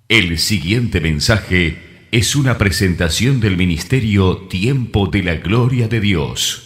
El siguiente mensaje es una presentación del ministerio Tiempo de la Gloria de Dios.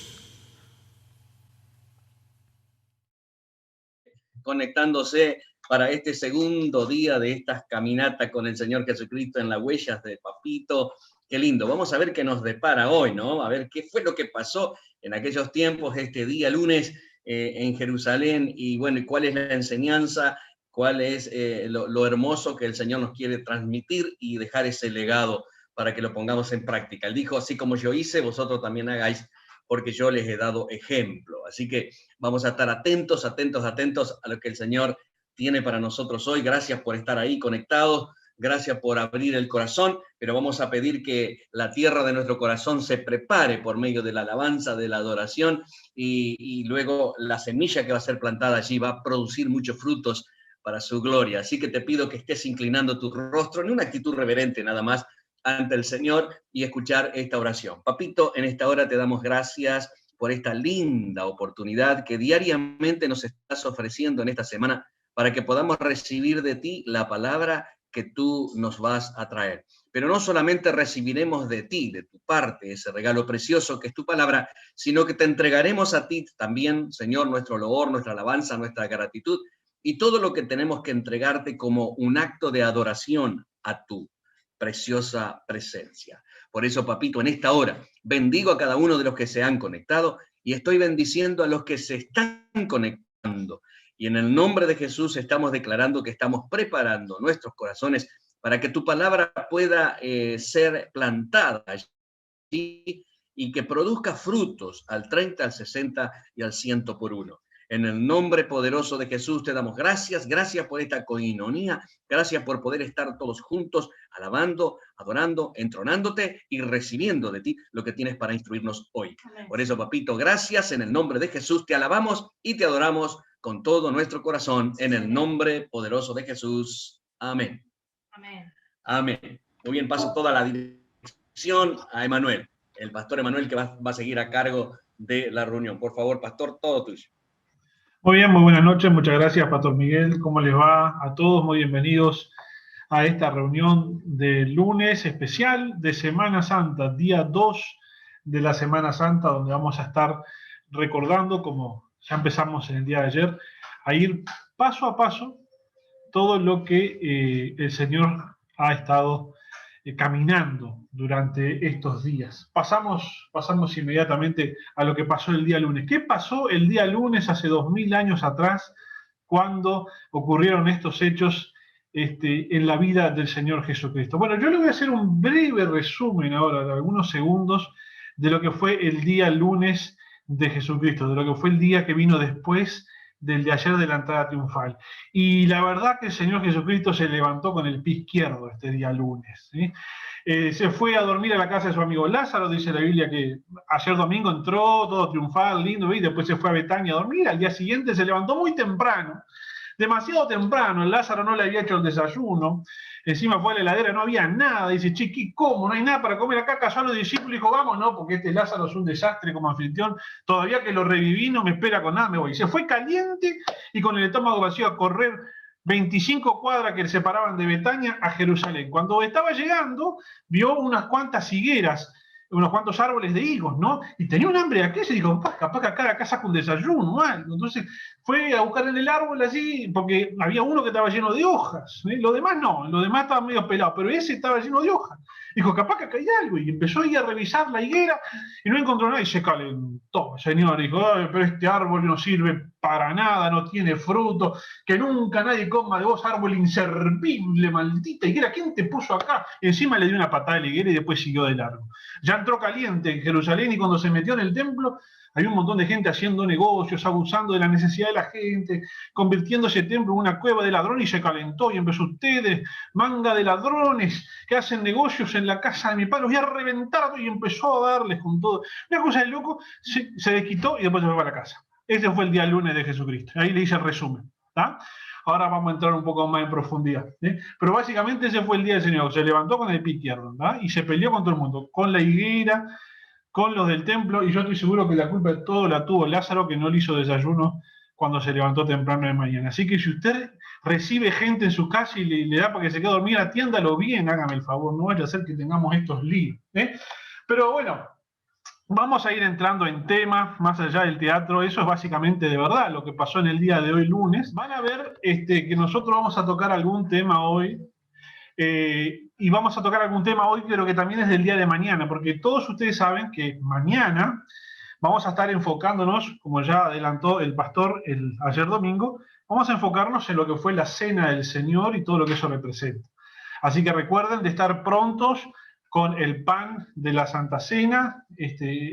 Conectándose para este segundo día de estas caminatas con el Señor Jesucristo en las huellas de Papito. Qué lindo. Vamos a ver qué nos depara hoy, ¿no? A ver qué fue lo que pasó en aquellos tiempos, este día lunes en Jerusalén, y bueno, y cuál es la enseñanza, cuál es lo hermoso que el Señor nos quiere transmitir y dejar ese legado para que lo pongamos en práctica. Él dijo, así como yo hice, vosotros también hagáis, porque yo les he dado ejemplo. Así que vamos a estar atentos a lo que el Señor tiene para nosotros hoy. Gracias por estar ahí conectados, gracias por abrir el corazón, pero vamos a pedir que la tierra de nuestro corazón se prepare por medio de la alabanza, de la adoración, y luego la semilla que va a ser plantada allí va a producir muchos frutos para su gloria. Así que te pido que estés inclinando tu rostro en una actitud reverente nada más ante el Señor y escuchar esta oración. Papito, en esta hora te damos gracias por esta linda oportunidad que diariamente nos estás ofreciendo en esta semana para que podamos recibir de ti la palabra que tú nos vas a traer. Pero no solamente recibiremos de ti, de tu parte, ese regalo precioso que es tu palabra, sino que te entregaremos a ti también, Señor, nuestro loor, nuestra alabanza, nuestra gratitud y todo lo que tenemos que entregarte como un acto de adoración a tu preciosa presencia. Por eso, papito, en esta hora bendigo a cada uno de los que se han conectado y estoy bendiciendo a los que se están conectando. Y en el nombre de Jesús estamos declarando que estamos preparando nuestros corazones para que tu palabra pueda ser plantada allí y que produzca frutos al 30, al 60 y al 100 por uno. En el nombre poderoso de Jesús te damos gracias, gracias por esta coinonía, gracias por poder estar todos juntos, alabando, adorando, entronándote y recibiendo de ti lo que tienes para instruirnos hoy. Amén. Por eso, papito, gracias, en el nombre de Jesús te alabamos y te adoramos con todo nuestro corazón, en el nombre poderoso de Jesús. Amén. Amén. Amén. Muy bien, paso toda la dirección a Emanuel, el pastor Emanuel, que va a seguir a cargo de la reunión. Por favor, pastor, todo tuyo. Muy bien, muy buenas noches, muchas gracias, Pastor Miguel. ¿Cómo les va a todos? Muy bienvenidos a esta reunión de lunes especial de Semana Santa, día 2 de la Semana Santa, donde vamos a estar recordando, como ya empezamos en el día de ayer, a ir paso a paso todo lo que el Señor ha estado caminando durante estos días. Pasamos inmediatamente a lo que pasó el día lunes. ¿Qué pasó el día lunes hace 2000 años atrás cuando ocurrieron estos hechos en la vida del Señor Jesucristo? Bueno, yo le voy a hacer un breve resumen ahora de algunos segundos de lo que fue el día lunes de Jesucristo, de lo que fue el día que vino después del de ayer de la entrada triunfal. Y la verdad que el Señor Jesucristo se levantó con el pie izquierdo este día lunes, ¿sí? Se fue a dormir a la casa de su amigo Lázaro, dice la Biblia que ayer domingo entró, todo triunfal, lindo, y después se fue a Betania a dormir. Al día siguiente se levantó muy temprano, demasiado temprano. El Lázaro no le había hecho el desayuno, encima fue a la heladera, no había nada. Dice, chiqui, ¿cómo? No hay nada para comer acá. Cayó a los discípulos y dijo, vamos, no, porque este Lázaro es un desastre como anfitrión, todavía que lo reviví no me espera con nada, me voy. Se fue caliente y con el estómago vacío a correr 25 cuadras que le separaban de Betania a Jerusalén. Cuando estaba llegando, vio unas cuantas higueras, unos cuantos árboles de higos, ¿no? Y tenía un hambre aquí, se dijo, capaz que acá saca un desayuno o algo. Entonces fue a buscar en el árbol allí, porque había uno que estaba lleno de hojas, ¿eh? Lo demás no, lo demás estaba medio pelado, pero ese estaba lleno de hojas. Dijo, capaz que acá hay algo, y empezó a ir a revisar la higuera y no encontró nada y se calentó, señor. Dijo, pero este árbol no sirve para nada, no tiene fruto, que nunca nadie coma de vos, árbol inservible, maldita higuera, ¿quién te puso acá? Y encima le dio una patada a la higuera y después siguió de largo. Ya entró caliente en Jerusalén y cuando se metió en el templo, había un montón de gente haciendo negocios, abusando de la necesidad de la gente, convirtiendo ese templo en una cueva de ladrones y se calentó y empezó, ustedes, manga de ladrones que hacen negocios en la casa de mi padre, los voy a reventar, y empezó a darles con todo. Una cosa de loco, se desquitó y después se fue a la casa. Ese fue el día lunes de Jesucristo. Ahí le hice el resumen, ¿tá? Ahora vamos a entrar un poco más en profundidad, ¿eh? Pero básicamente ese fue el día del Señor. Se levantó con el pie izquierdo, ¿tá? Y se peleó con todo el mundo, con la higuera, con los del templo, y yo estoy seguro que la culpa de todo la tuvo Lázaro, que no le hizo desayuno cuando se levantó temprano de mañana. Así que si usted recibe gente en su casa y le da para que se quede dormida, atiéndalo bien, hágame el favor, no vaya a ser que tengamos estos líos. Pero bueno, vamos a ir entrando en temas más allá del teatro. Eso es básicamente de verdad lo que pasó en el día de hoy, lunes. Van a ver que nosotros vamos a tocar algún tema hoy. Y vamos a tocar algún tema hoy, pero que también es del día de mañana, porque todos ustedes saben que mañana vamos a estar enfocándonos, como ya adelantó el pastor ayer domingo, vamos a enfocarnos en lo que fue la cena del Señor y todo lo que eso representa. Así que recuerden de estar prontos con el pan de la Santa Cena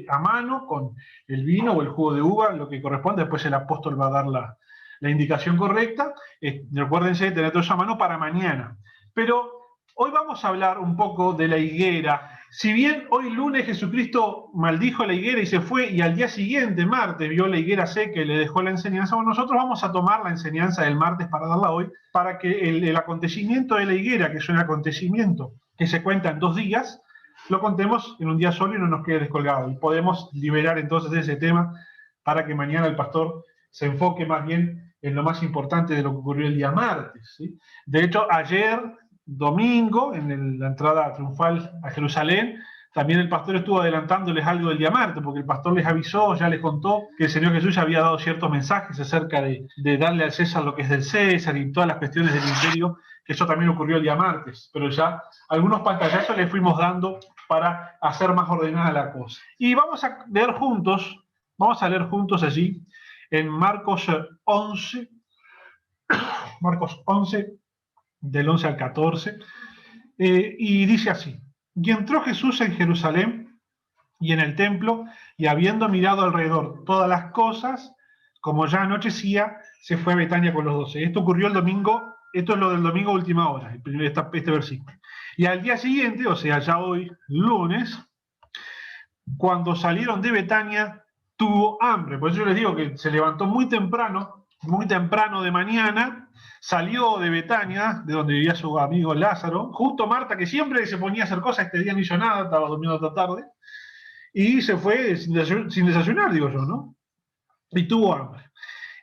a mano, con el vino o el jugo de uva, lo que corresponde. Después el apóstol va a dar la indicación correcta. Recuérdense de tener todo eso a mano para mañana. Pero hoy vamos a hablar un poco de la higuera. Si bien hoy lunes Jesucristo maldijo la higuera y se fue, y al día siguiente, martes, vio la higuera seca y le dejó la enseñanza, bueno, nosotros vamos a tomar la enseñanza del martes para darla hoy, para que el acontecimiento de la higuera, que es un acontecimiento que se cuenta en 2 días, lo contemos en un día solo y no nos quede descolgado. Y podemos liberar entonces ese tema para que mañana el pastor se enfoque más bien en lo más importante de lo que ocurrió el día martes, ¿sí? De hecho, ayer domingo, en la entrada triunfal a Jerusalén, también el pastor estuvo adelantándoles algo del día martes, porque el pastor les avisó, ya les contó que el Señor Jesús ya había dado ciertos mensajes acerca de darle al César lo que es del César y todas las cuestiones del imperio, que eso también ocurrió el día martes, pero ya algunos pantallazos les fuimos dando para hacer más ordenada la cosa. Y vamos a leer juntos allí en Marcos 11, del 11 al 14, y dice así: y entró Jesús en Jerusalén y en el templo, y habiendo mirado alrededor todas las cosas, como ya anochecía, se fue a Betania con los 12. Esto ocurrió el domingo, esto es lo del domingo última hora, este versículo. Y al día siguiente, o sea, ya hoy, lunes, cuando salieron de Betania, tuvo hambre. Por eso yo les digo que se levantó muy temprano de mañana, salió de Betania, de donde vivía su amigo Lázaro, justo Marta, que siempre se ponía a hacer cosas, este día no hizo nada, estaba durmiendo hasta tarde, y se fue sin desayunar, digo yo, ¿no? Y tuvo hambre.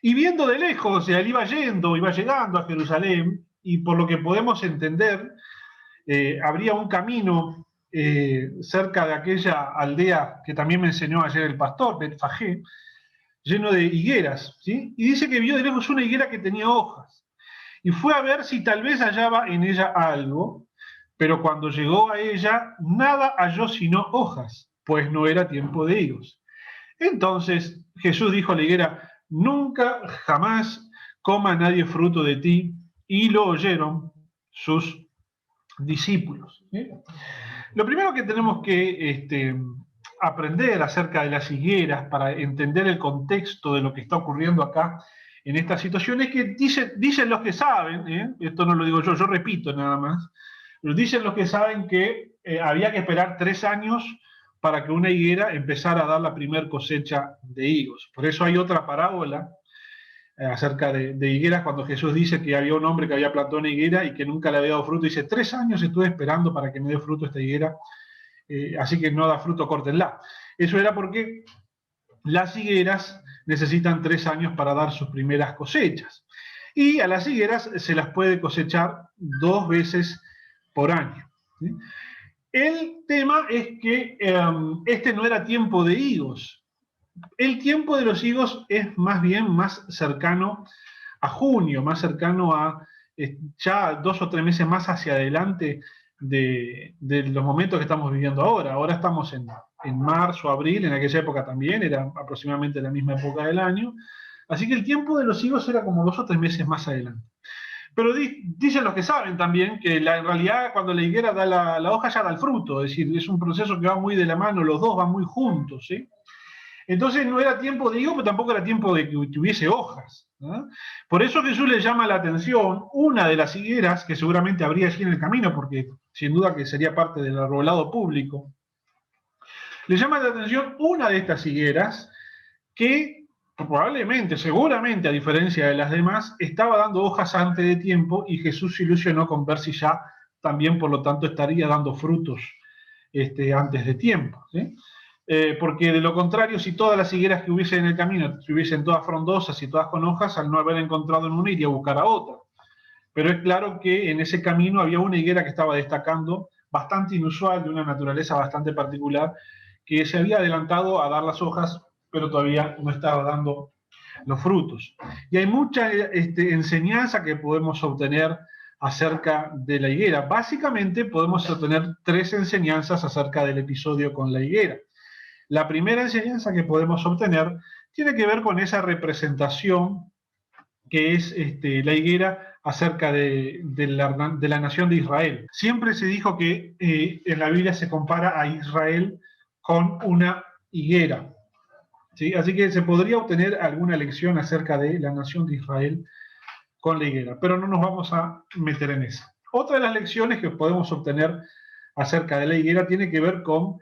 Y viendo de lejos, o sea, él iba llegando a Jerusalén, y por lo que podemos entender, habría un camino cerca de aquella aldea que también me enseñó ayer el pastor, Betfagé, lleno de higueras, ¿sí? Y dice que vio de lejos una higuera que tenía hojas, y fue a ver si tal vez hallaba en ella algo, pero cuando llegó a ella, nada halló sino hojas, pues no era tiempo de higos. Entonces Jesús dijo a la higuera: nunca jamás coma nadie fruto de ti, y lo oyeron sus discípulos. Lo primero que tenemos que aprender acerca de las higueras para entender el contexto de lo que está ocurriendo acá en esta situación es que dicen los que saben, esto no lo digo yo repito nada más, pero dicen los que saben que había que esperar 3 años para que una higuera empezara a dar la primer cosecha de higos. Por eso hay otra parábola acerca de higueras, cuando Jesús dice que había un hombre que había plantado una higuera y que nunca le había dado fruto. Dice: 3 años estuve esperando para que me dé fruto esta higuera, así que no da fruto, córtenla. Eso era porque las higueras necesitan 3 años para dar sus primeras cosechas. Y a las higueras se las puede cosechar 2 veces por año, ¿sí? El tema es que este no era tiempo de higos. El tiempo de los higos es más bien más cercano a junio, más cercano a ya 2 o 3 meses más hacia adelante de los momentos que estamos viviendo ahora. Ahora estamos en marzo, abril, en aquella época también, era aproximadamente la misma época del año. Así que el tiempo de los higos era como 2 o 3 meses más adelante. Pero dicen los que saben también que en realidad cuando la higuera da la hoja ya da el fruto, es decir, es un proceso que va muy de la mano, los dos van muy juntos, ¿sí? Entonces no era tiempo de higo, pero tampoco era tiempo de que tuviese hojas, ¿no? Por eso Jesús le llama la atención una de las higueras que seguramente habría allí en el camino, porque sin duda que sería parte del arbolado público. Le llama la atención una de estas higueras que probablemente, seguramente, a diferencia de las demás, estaba dando hojas antes de tiempo, y Jesús se ilusionó con ver si ya también, por lo tanto, estaría dando frutos antes de tiempo, ¿sí? Porque de lo contrario, si todas las higueras que hubiesen en el camino estuviesen todas frondosas y todas con hojas, al no haber encontrado en una iría a buscar a otra. Pero es claro que en ese camino había una higuera que estaba destacando, bastante inusual, de una naturaleza bastante particular, que se había adelantado a dar las hojas, pero todavía no estaba dando los frutos. Y hay mucha enseñanza que podemos obtener acerca de la higuera. Básicamente podemos obtener 3 enseñanzas acerca del episodio con la higuera. La primera enseñanza que podemos obtener tiene que ver con esa representación que es la higuera acerca de la nación de Israel. Siempre se dijo que en la Biblia se compara a Israel con una higuera. ¿Sí? Así que se podría obtener alguna lección acerca de la nación de Israel con la higuera, pero no nos vamos a meter en eso. Otra de las lecciones que podemos obtener acerca de la higuera tiene que ver con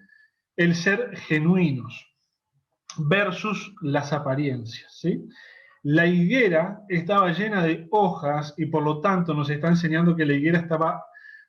el ser genuinos versus las apariencias. ¿Sí? La higuera estaba llena de hojas y por lo tanto nos está enseñando que la higuera estaba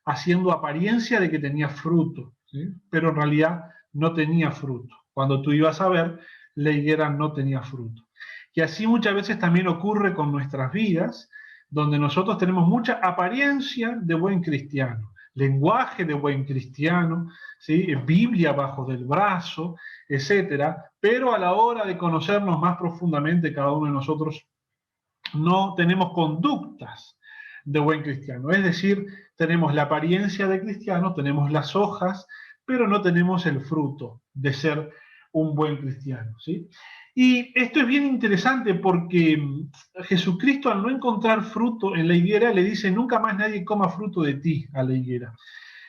haciendo apariencia de que tenía fruto, ¿sí? Pero en realidad no tenía fruto. Cuando tú ibas a ver, la higuera no tenía fruto. Y así muchas veces también ocurre con nuestras vidas, donde nosotros tenemos mucha apariencia de buen cristiano, lenguaje de buen cristiano, ¿sí? Biblia bajo del brazo, etcétera, pero a la hora de conocernos más profundamente cada uno de nosotros no tenemos conductas de buen cristiano, es decir, tenemos la apariencia de cristiano, tenemos las hojas, pero no tenemos el fruto de ser un buen cristiano, ¿sí? Y esto es bien interesante porque Jesucristo, al no encontrar fruto en la higuera, le dice: nunca más nadie coma fruto de ti, a la higuera.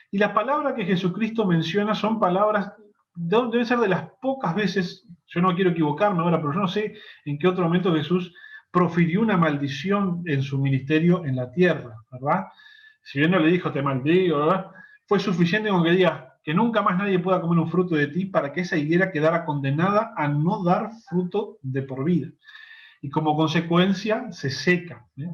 Y las palabras que Jesucristo menciona son palabras, deben ser de las pocas veces, yo no quiero equivocarme ahora, pero yo no sé en qué otro momento Jesús profirió una maldición en su ministerio en la tierra, ¿verdad? Si bien no le dijo te maldigo, ¿verdad? Fue suficiente con que diga que nunca más nadie pueda comer un fruto de ti para que esa higuera quedara condenada a no dar fruto de por vida. Y como consecuencia se seca, ¿eh?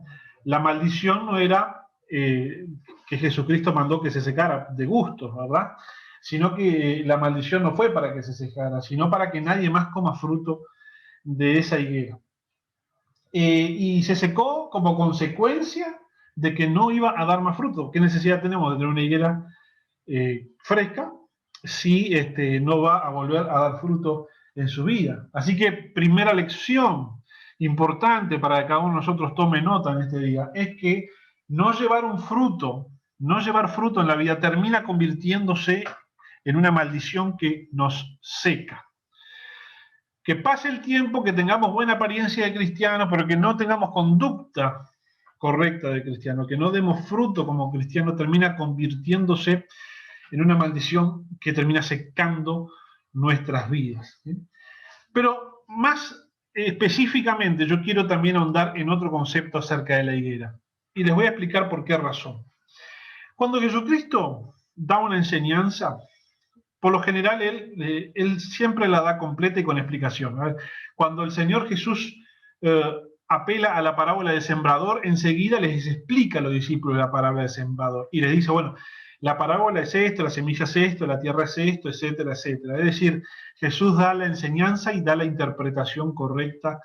La maldición no era que Jesucristo mandó que se secara de gusto, ¿verdad? Sino que la maldición no fue para que se secara, sino para que nadie más coma fruto de esa higuera. Y se secó como consecuencia de que no iba a dar más fruto. ¿Qué necesidad tenemos de tener una higuera fresca si no va a volver a dar fruto en su vida? Así que primera lección importante para que cada uno de nosotros tome nota en este día es que no llevar fruto en la vida termina convirtiéndose en una maldición que nos seca. Que pase el tiempo, que tengamos buena apariencia de cristiano, pero que no tengamos conducta correcta de cristiano, que no demos fruto como cristiano, termina convirtiéndose en una maldición que termina secando nuestras vidas, ¿sí? Pero más específicamente yo quiero también ahondar en otro concepto acerca de la higuera. Y les voy a explicar por qué razón. Cuando Jesucristo da una enseñanza, por lo general él siempre la da completa y con explicación. Cuando el Señor Jesús apela a la parábola del sembrador, enseguida les explica a los discípulos la parábola del sembrador y les dice, bueno, la parábola es esto, la semilla es esto, la tierra es esto, etcétera, etcétera. Es decir, Jesús da la enseñanza y da la interpretación correcta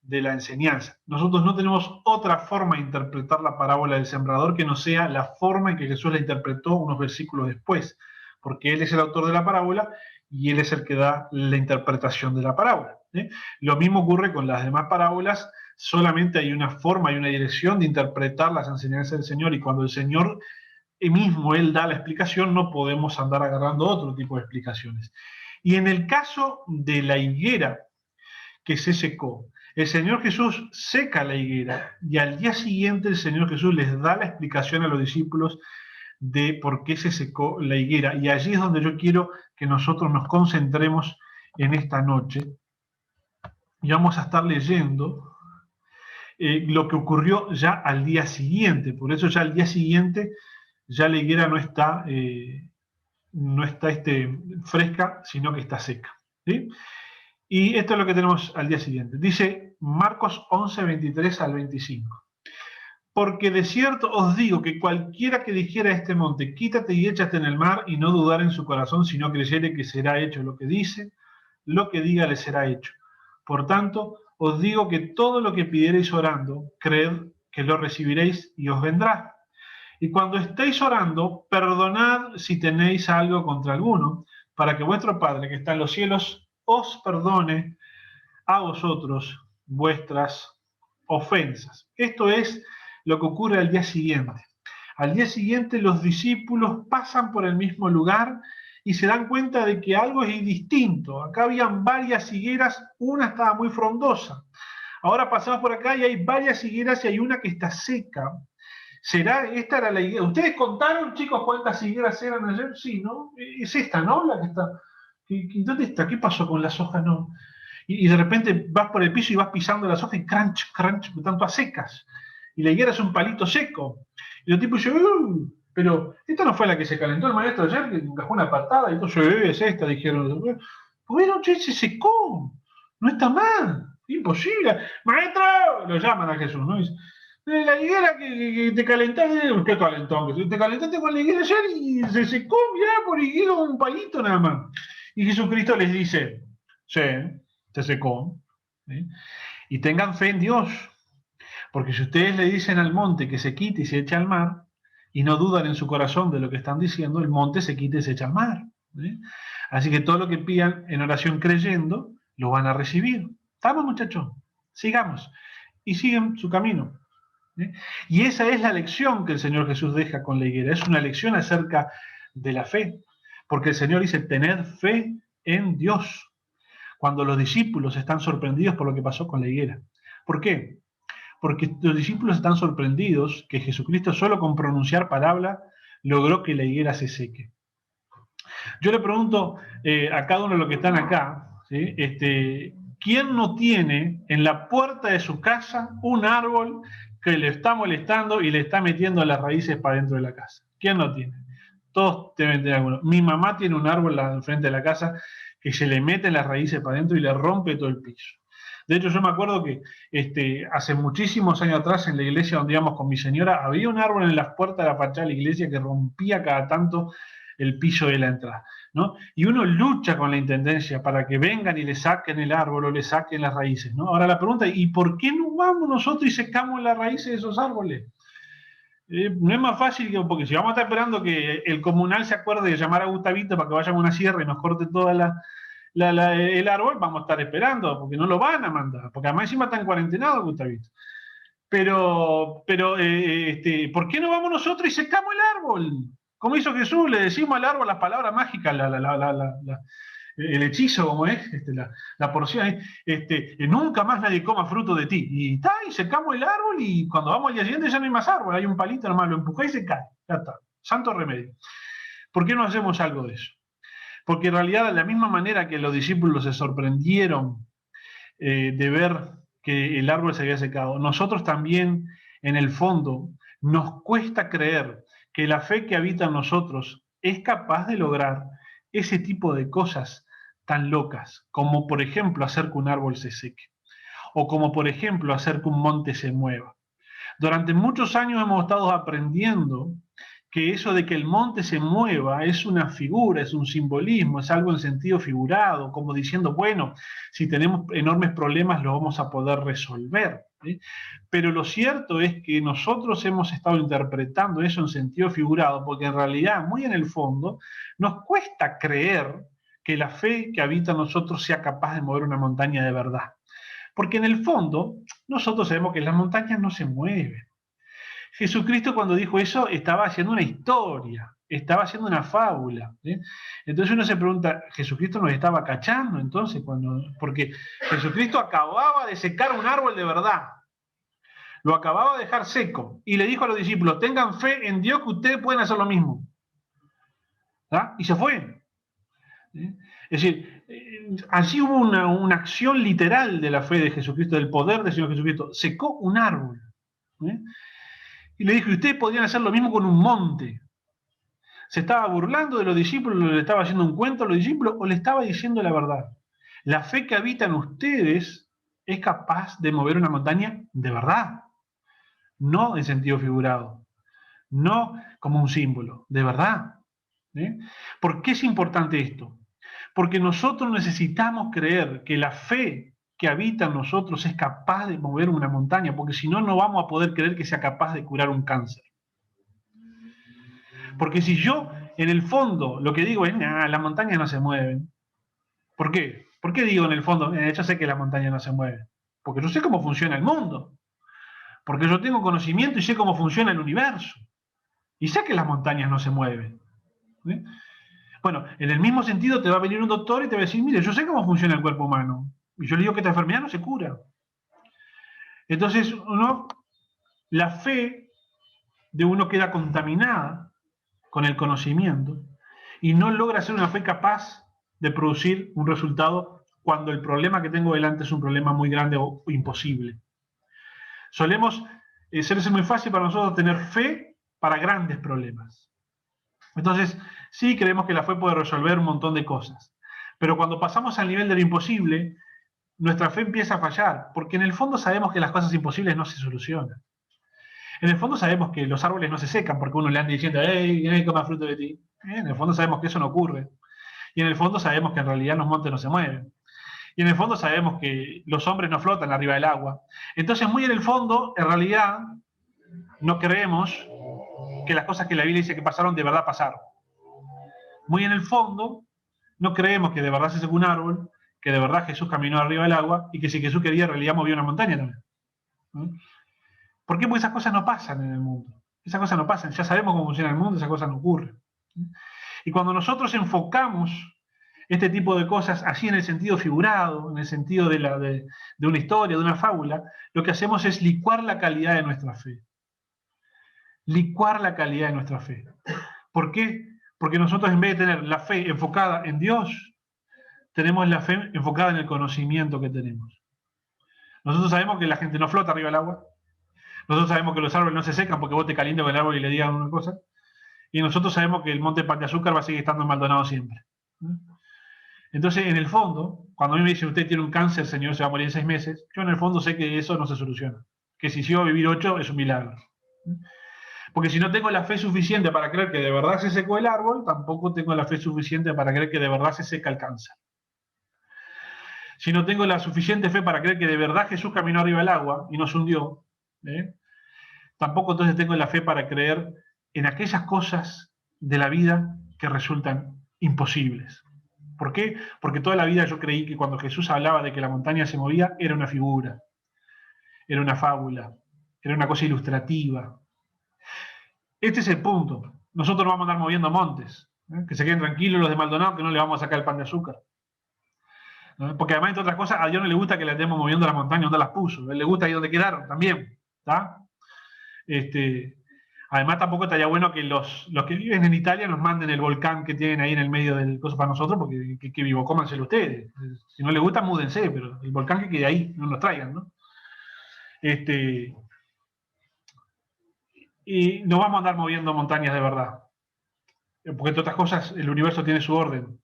de la enseñanza. Nosotros no tenemos otra forma de interpretar la parábola del sembrador que no sea la forma en que Jesús la interpretó unos versículos después, porque Él es el autor de la parábola y Él es el que da la interpretación de la parábola, ¿sí? Lo mismo ocurre con las demás parábolas, solamente hay una forma, hay una dirección de interpretar las enseñanzas del Señor, y cuando el Señor mismo Él da la explicación, no podemos andar agarrando otro tipo de explicaciones. Y en el caso de la higuera que se secó, el Señor Jesús seca la higuera y al día siguiente el Señor Jesús les da la explicación a los discípulos de por qué se secó la higuera. Y allí es donde yo quiero que nosotros nos concentremos en esta noche. Y vamos a estar leyendo lo que ocurrió ya al día siguiente. Por eso ya al día siguiente ya la higuera no está fresca, sino que está seca, ¿sí? Y esto es lo que tenemos al día siguiente. Dice Marcos 11, 23 al 25. Porque de cierto os digo que cualquiera que dijera a este monte, quítate y échate en el mar, y no dudar en su corazón, sino creyere que será hecho lo que dice, lo que diga le será hecho. Por tanto, os digo que todo lo que pidiereis orando, creed que lo recibiréis y os vendrá. Y cuando estéis orando, perdonad si tenéis algo contra alguno, para que vuestro Padre que está en los cielos os perdone a vosotros vuestras ofensas. Esto es lo que ocurre al día siguiente. Al día siguiente los discípulos pasan por el mismo lugar y se dan cuenta de que algo es distinto. Acá habían varias higueras, una estaba muy frondosa. Ahora pasamos por acá y hay varias higueras y hay una que está seca. Esta era la higuera. ¿Ustedes contaron, chicos, cuántas higueras eran ayer? Sí, ¿no? Es esta, ¿no? La que está. ¿Dónde está? ¿Qué pasó con las hojas? No. Y de repente vas por el piso y vas pisando las hojas y crunch, crunch, tanto a secas. Y la higuera es un palito seco. Y los tipos dicen, pero esta no fue la que se calentó el maestro ayer, que encajó una patada, y entonces es esta, dijeron. Bueno, che, se secó, no está mal, imposible. Maestro, lo llaman a Jesús, ¿no? Dice, la higuera que te calentaste, ¿qué calentón? Te calentaste con la higuera ayer y se secó, mirá, por higuera un palito nada más. Y Jesucristo les dice, sí, se secó, ¿sí? Y tengan fe en Dios, porque si ustedes le dicen al monte que se quite y se eche al mar, y no dudan en su corazón de lo que están diciendo, el monte se quita y se echa al mar, ¿sí? Así que todo lo que pidan en oración creyendo, lo van a recibir. ¿Estamos, muchachos? Sigamos. Y siguen su camino, ¿sí? Y esa es la lección que el Señor Jesús deja con la higuera. Es una lección acerca de la fe. Porque el Señor dice, tened fe en Dios. Cuando los discípulos están sorprendidos por lo que pasó con la higuera. ¿Por qué? Porque los discípulos están sorprendidos que Jesucristo solo con pronunciar palabra logró que la higuera se seque. Yo le pregunto a cada uno de los que están acá, ¿sí? ¿Quién no tiene en la puerta de su casa un árbol que le está molestando y le está metiendo las raíces para dentro de la casa? ¿Quién no tiene? Todos deben tener alguno. Mi mamá tiene un árbol enfrente de la casa que se le meten las raíces para adentro y le rompe todo el piso. De hecho, yo me acuerdo que hace muchísimos años atrás en la iglesia donde íbamos con mi señora, había un árbol en las puertas de la fachada de la iglesia que rompía cada tanto el piso de la entrada, ¿no? Y uno lucha con la intendencia para que vengan y le saquen el árbol o le saquen las raíces, ¿no? Ahora la pregunta es, ¿y por qué no vamos nosotros y secamos las raíces de esos árboles? No es más fácil que, porque si vamos a estar esperando que el comunal se acuerde de llamar a Gustavito para que vaya a una sierra y nos corte toda el árbol, vamos a estar esperando, porque no lo van a mandar, porque además encima está en cuarentenado Gustavito. Pero ¿por qué no vamos nosotros y secamos el árbol? Como hizo Jesús, le decimos al árbol las palabras mágicas, el hechizo, como es, la porción, nunca más nadie coma fruto de ti. Y secamos el árbol y cuando vamos al día siguiente ya no hay más árbol, hay un palito nomás, lo empujáis y se cae, ya está, santo remedio. ¿Por qué no hacemos algo de eso? Porque en realidad, de la misma manera que los discípulos se sorprendieron de ver que el árbol se había secado, nosotros también, en el fondo, nos cuesta creer que la fe que habita en nosotros es capaz de lograr ese tipo de cosas tan locas, como por ejemplo hacer que un árbol se seque, o como por ejemplo hacer que un monte se mueva. Durante muchos años hemos estado aprendiendo que eso de que el monte se mueva es una figura, es un simbolismo, es algo en sentido figurado, como diciendo, bueno, si tenemos enormes problemas lo vamos a poder resolver, ¿sí? Pero lo cierto es que nosotros hemos estado interpretando eso en sentido figurado, porque en realidad, muy en el fondo, nos cuesta creer que la fe que habita en nosotros sea capaz de mover una montaña de verdad. Porque en el fondo, nosotros sabemos que las montañas no se mueven. Jesucristo cuando dijo eso estaba haciendo una historia, estaba haciendo una fábula, ¿sí? Entonces uno se pregunta, ¿Jesucristo nos estaba cachando entonces? Porque Jesucristo acababa de secar un árbol de verdad, lo acababa de dejar seco y le dijo a los discípulos, tengan fe en Dios que ustedes pueden hacer lo mismo. ¿Ah? Y se fue. ¿Sí? Es decir, así hubo una acción literal de la fe de Jesucristo, del poder del Señor Jesucristo, secó un árbol, ¿sí? Y le dijo, ustedes podrían hacer lo mismo con un monte. ¿Se estaba burlando de los discípulos, le estaba haciendo un cuento a los discípulos o le estaba diciendo la verdad? La fe que habita en ustedes es capaz de mover una montaña de verdad, no en sentido figurado, no como un símbolo, de verdad. ¿Sí? ¿Por qué es importante esto? Porque nosotros necesitamos creer que la fe que habita en nosotros es capaz de mover una montaña, porque si no, no vamos a poder creer que sea capaz de curar un cáncer. Porque si yo, en el fondo, lo que digo es, nah, las montañas no se mueven. ¿Por qué? ¿Por qué digo en el fondo, yo sé que las montañas no se mueven? Porque yo sé cómo funciona el mundo. Porque yo tengo conocimiento y sé cómo funciona el universo. Y sé que las montañas no se mueven. ¿Sí? Bueno, en el mismo sentido te va a venir un doctor y te va a decir, mire, yo sé cómo funciona el cuerpo humano. Y yo le digo que esta enfermedad no se cura. Entonces, la fe de uno queda contaminada con el conocimiento y no logra ser una fe capaz de producir un resultado cuando el problema que tengo delante es un problema muy grande o imposible. Solemos ser muy fácil para nosotros tener fe para grandes problemas. Entonces, sí creemos que la fe puede resolver un montón de cosas, pero cuando pasamos al nivel de lo imposible, nuestra fe empieza a fallar, porque en el fondo sabemos que las cosas imposibles no se solucionan. En el fondo sabemos que los árboles no se secan porque uno le anda diciendo, ¡hey, coma fruto de ti! En el fondo sabemos que eso no ocurre. Y en el fondo sabemos que en realidad los montes no se mueven. Y en el fondo sabemos que los hombres no flotan arriba del agua. Entonces, muy en el fondo, en realidad, no creemos que las cosas que la Biblia dice que pasaron de verdad pasaron. Muy en el fondo, no creemos que de verdad se secó un árbol, que de verdad Jesús caminó arriba del agua y que si Jesús quería en realidad movió una montaña también. ¿Por qué? Porque esas cosas no pasan en el mundo. Esas cosas no pasan. Ya sabemos cómo funciona el mundo, esas cosas no ocurren. Y cuando nosotros enfocamos este tipo de cosas así en el sentido figurado, en el sentido de una historia, de una fábula, lo que hacemos es licuar la calidad de nuestra fe. Licuar la calidad de nuestra fe. ¿Por qué? Porque nosotros, en vez de tener la fe enfocada en Dios, tenemos la fe enfocada en el conocimiento que tenemos. Nosotros sabemos que la gente no flota arriba del agua. Nosotros sabemos que los árboles no se secan porque vos te calientas con el árbol y le digas una cosa. Y nosotros sabemos que el monte Pan de Azúcar va a seguir estando en Maldonado siempre. Entonces, en el fondo, cuando a mí me dicen, usted tiene un cáncer, señor, se va a morir en 6 meses, yo en el fondo sé que eso no se soluciona. Que si yo voy a vivir 8 es un milagro. Porque si no tengo la fe suficiente para creer que de verdad se secó el árbol, tampoco tengo la fe suficiente para creer que de verdad se seca el cáncer. Si no tengo la suficiente fe para creer que de verdad Jesús caminó arriba del agua y no se hundió, tampoco entonces tengo la fe para creer en aquellas cosas de la vida que resultan imposibles. ¿Por qué? Porque toda la vida yo creí que cuando Jesús hablaba de que la montaña se movía, era una figura, era una fábula, era una cosa ilustrativa. Este es el punto. Nosotros no vamos a andar moviendo montes. Que se queden tranquilos los de Maldonado, que no le vamos a sacar el pan de azúcar. Porque además, entre otras cosas, a Dios no le gusta que le andemos moviendo las montañas donde las puso. A él le gusta ahí donde quedaron también. ¿Tá? Además, tampoco estaría bueno que los que viven en Italia nos manden el volcán que tienen ahí en el medio del coso para nosotros, porque que vivo, cómanselo ustedes. Si no les gusta, múdense, pero el volcán que quede ahí, no nos traigan, ¿no? Y no vamos a andar moviendo montañas de verdad. Porque, entre otras cosas, el universo tiene su orden.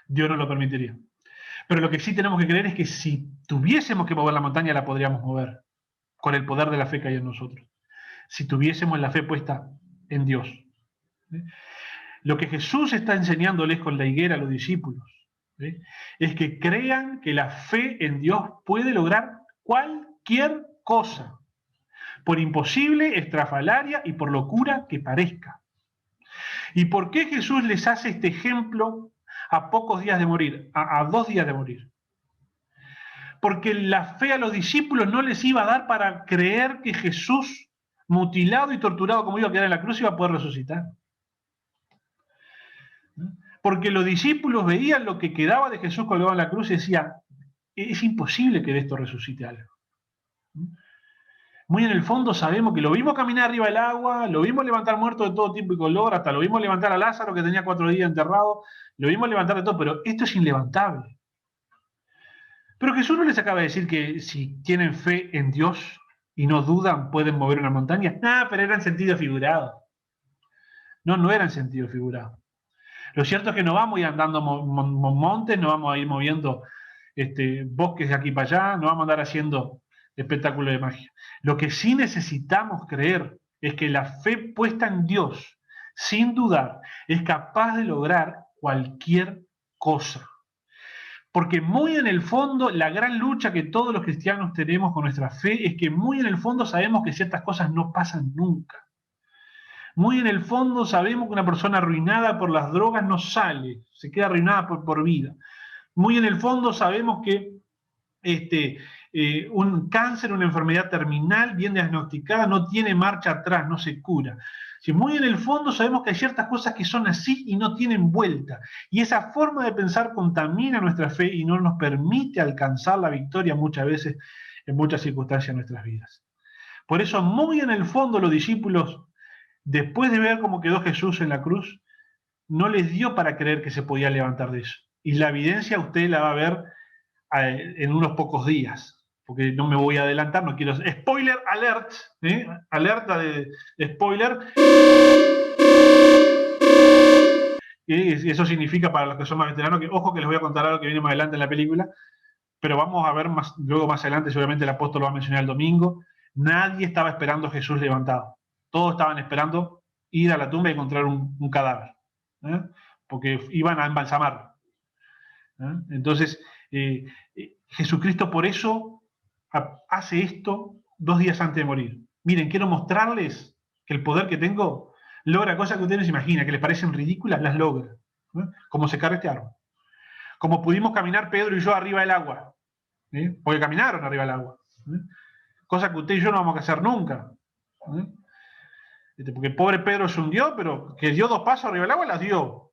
Dios no lo permitiría. Pero lo que sí tenemos que creer es que si tuviésemos que mover la montaña, la podríamos mover con el poder de la fe que hay en nosotros. Si tuviésemos la fe puesta en Dios. Lo que Jesús está enseñándoles con la higuera a los discípulos es que crean que la fe en Dios puede lograr cualquier cosa, por imposible, estrafalaria y por locura que parezca. ¿Y por qué Jesús les hace este ejemplo a pocos días de morir, a 2 días de morir? Porque la fe a los discípulos no les iba a dar para creer que Jesús, mutilado y torturado como iba a quedar en la cruz, iba a poder resucitar. Porque los discípulos veían lo que quedaba de Jesús colgado en la cruz y decían, es imposible que de esto resucite algo. Muy en el fondo sabemos que lo vimos caminar arriba del agua, lo vimos levantar muertos de todo tipo y color, hasta lo vimos levantar a Lázaro que tenía 4 días enterrado, lo vimos levantar de todo, pero esto es inlevantable. Pero Jesús no les acaba de decir que si tienen fe en Dios y no dudan pueden mover una montaña. Pero era en sentido figurado. No era en sentido figurado. Lo cierto es que no vamos a ir andando montes, no vamos a ir moviendo bosques de aquí para allá, no vamos a andar haciendo espectáculo de magia. Lo que sí necesitamos creer es que la fe puesta en Dios, sin dudar, es capaz de lograr cualquier cosa. Porque muy en el fondo, la gran lucha que todos los cristianos tenemos con nuestra fe es que muy en el fondo sabemos que ciertas cosas no pasan nunca. Muy en el fondo sabemos que una persona arruinada por las drogas no sale, se queda arruinada por vida. Muy en el fondo sabemos que un cáncer, una enfermedad terminal bien diagnosticada no tiene marcha atrás, no se cura. Si muy en el fondo sabemos que hay ciertas cosas que son así y no tienen vuelta. Y esa forma de pensar contamina nuestra fe y no nos permite alcanzar la victoria muchas veces en muchas circunstancias de nuestras vidas. Por eso muy en el fondo los discípulos, después de ver cómo quedó Jesús en la cruz, no les dio para creer que se podía levantar de eso. Y la evidencia usted la va a ver en unos pocos días. Porque no me voy a adelantar, no quiero... Spoiler alert, alerta de spoiler. Y eso significa para los que son más veteranos que, ojo, que les voy a contar algo que viene más adelante en la película, pero vamos a ver luego más adelante, seguramente el apóstol lo va a mencionar el domingo. Nadie estaba esperando a Jesús levantado. Todos estaban esperando ir a la tumba y encontrar un cadáver, porque iban a embalsamarlo. Entonces, Jesucristo por eso hace esto 2 días antes de morir. Miren, quiero mostrarles que el poder que tengo logra cosas que ustedes no se imaginan, que les parecen ridículas, las logra. Como secar este árbol. Como pudimos caminar Pedro y yo arriba del agua. Porque caminaron arriba del agua. Cosa que usted y yo no vamos a hacer nunca. Porque el pobre Pedro se hundió, pero que dio 2 pasos arriba del agua, las dio.